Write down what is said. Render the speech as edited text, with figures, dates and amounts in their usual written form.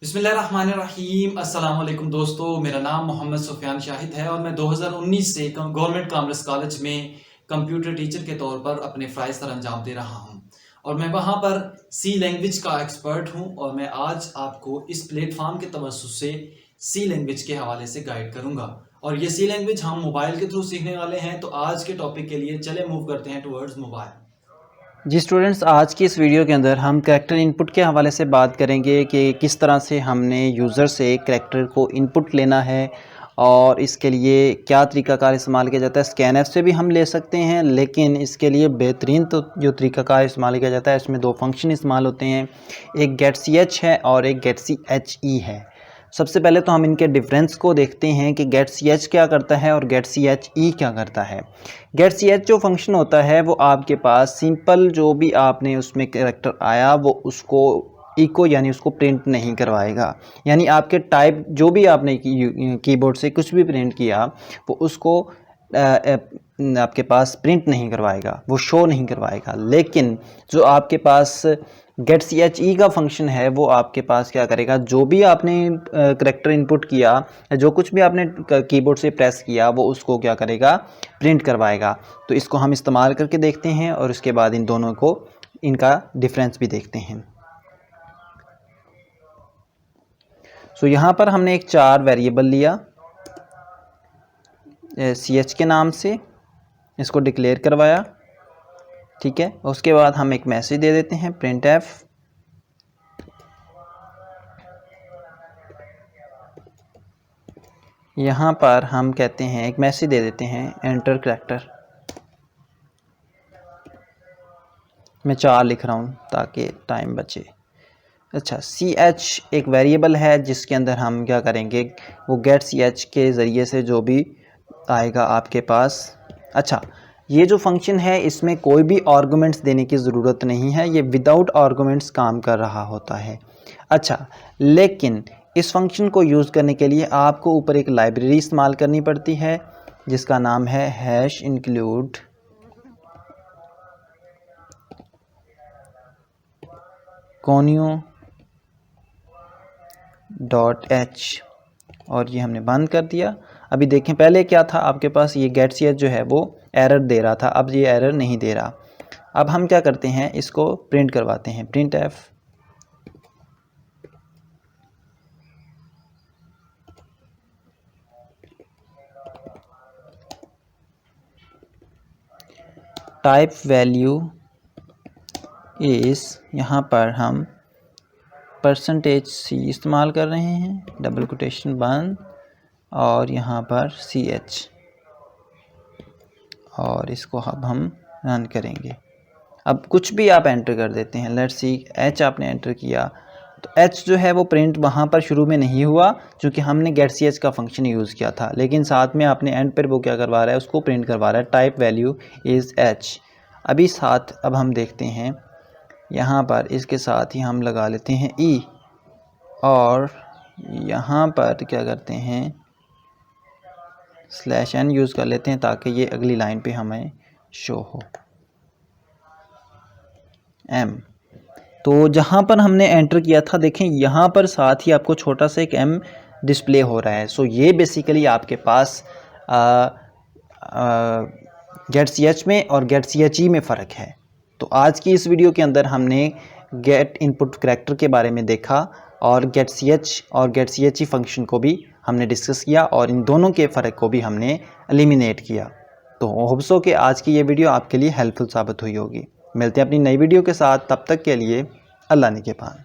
बिस्मिल्लाहिर्रहमानिर्रहीम। अस्सलाम वालेकुम दोस्तों, मेरा नाम मोहम्मद सुफियान शाहिद है और मैं 2019 से गवर्नमेंट कॉमर्स कॉलेज में कंप्यूटर टीचर के तौर पर अपने फ़राइज़ सर अंजाम दे रहा हूं और मैं वहां पर सी लैंग्वेज का एक्सपर्ट हूं और मैं आज आपको इस प्लेटफॉर्म के तवज्जुह से सी लैंग्वेज के हवाले से गाइड करूंगा और ये सी लैंग्वेज हम मोबाइल के थ्रू सीखने वाले हैं। तो आज के टॉपिक के लिए चले मूव करते हैं टुवर्ड्स मोबाइल। जी स्टूडेंट्स, आज की इस वीडियो के अंदर हम करैक्टर इनपुट के हवाले से बात करेंगे कि किस तरह से हमने यूज़र से करैक्टर को इनपुट लेना है और इसके लिए क्या तरीक़ाकार इस्तेमाल किया जाता है। स्कैनएफ से भी हम ले सकते हैं, लेकिन इसके लिए बेहतरीन तो जो तरीक़ाकार इस्तेमाल किया जाता है इसमें दो फंक्शन इस्तेमाल होते हैं, एक getch है और एक getche है। सबसे पहले तो हम इनके डिफरेंस को देखते हैं कि getch क्या करता है और getche क्या करता है। getch जो फंक्शन होता है वो आपके पास सिंपल जो भी आपने उसमें कैरेक्टर आया वो उसको इको यानी उसको प्रिंट नहीं करवाएगा, यानी आपके टाइप जो भी आपने कीबोर्ड से कुछ भी प्रिंट किया वो उसको आपके पास प्रिंट नहीं करवाएगा, वो शो नहीं करवाएगा। लेकिन जो आपके पास getche का फंक्शन है वो आपके पास क्या करेगा, जो भी आपने करैक्टर इनपुट किया, जो कुछ भी आपने कीबोर्ड से प्रेस किया वो उसको क्या करेगा, प्रिंट करवाएगा। तो इसको हम इस्तेमाल करके देखते हैं और उसके बाद इन दोनों को इनका डिफरेंस भी देखते हैं। सो यहाँ पर हमने एक 4 वेरिएबल लिया ch के नाम से, इसको डिक्लेयर करवाया, ठीक है। उसके बाद हम एक मैसेज दे देते हैं printf, यहाँ पर हम कहते हैं एक मैसेज दे देते हैं एंटर करैक्टर। मैं 4 लिख रहा हूँ ताकि टाइम बचे। अच्छा, ch एक वेरिएबल है जिसके अंदर हम क्या करेंगे, वो getch के ज़रिए से जो भी आएगा आपके पास। अच्छा, ये जो फंक्शन है इसमें कोई भी आर्गुमेंट्स देने की ज़रूरत नहीं है, ये विदाउट आर्गुमेंट्स काम कर रहा होता है। अच्छा, लेकिन इस फंक्शन को यूज़ करने के लिए आपको ऊपर एक लाइब्रेरी इस्तेमाल करनी पड़ती है जिसका नाम है #include conio.h और ये हमने बंद कर दिया। अभी देखें पहले क्या था, आपके पास ये getch जो है वो एरर दे रहा था, अब ये एरर नहीं दे रहा। अब हम क्या करते हैं, इसको प्रिंट करवाते हैं printf टाइप वैल्यू इस, यहाँ पर हम %c इस्तेमाल कर रहे हैं, डबल कोटेशन बंद और यहाँ पर ch, और इसको अब हम रन करेंगे। अब कुछ भी आप एंटर कर देते हैं, लेट्स सी h आपने एंटर किया तो h जो है वो प्रिंट वहाँ पर शुरू में नहीं हुआ क्योंकि हमने getch का फंक्शन यूज़ किया था, लेकिन साथ में आपने एंड पर वो क्या करवा रहा है, उसको प्रिंट करवा रहा है टाइप वैल्यू इज़ h। अभी साथ अब हम देखते हैं यहाँ पर इसके साथ ही हम लगा लेते हैं e और यहाँ पर क्या करते हैं /n यूज़ कर लेते हैं ताकि ये अगली लाइन पे हमें शो हो m। तो जहाँ पर हमने एंटर किया था देखें यहाँ पर साथ ही आपको छोटा सा एक m डिस्प्ले हो रहा है। सो ये बेसिकली आपके पास getch में और getche में फ़र्क है। तो आज की इस वीडियो के अंदर हमने गेट इनपुट करैक्टर के बारे में देखा और getch और getche फंक्शन को भी हमने डिस्कस किया और इन दोनों के फ़र्क को भी हमने एलिमिनेट किया। तो होप सो कि आज की ये वीडियो आपके लिए हेल्पफुल साबित हुई होगी। मिलते हैं अपनी नई वीडियो के साथ, तब तक के लिए अल्लाह निगहबान।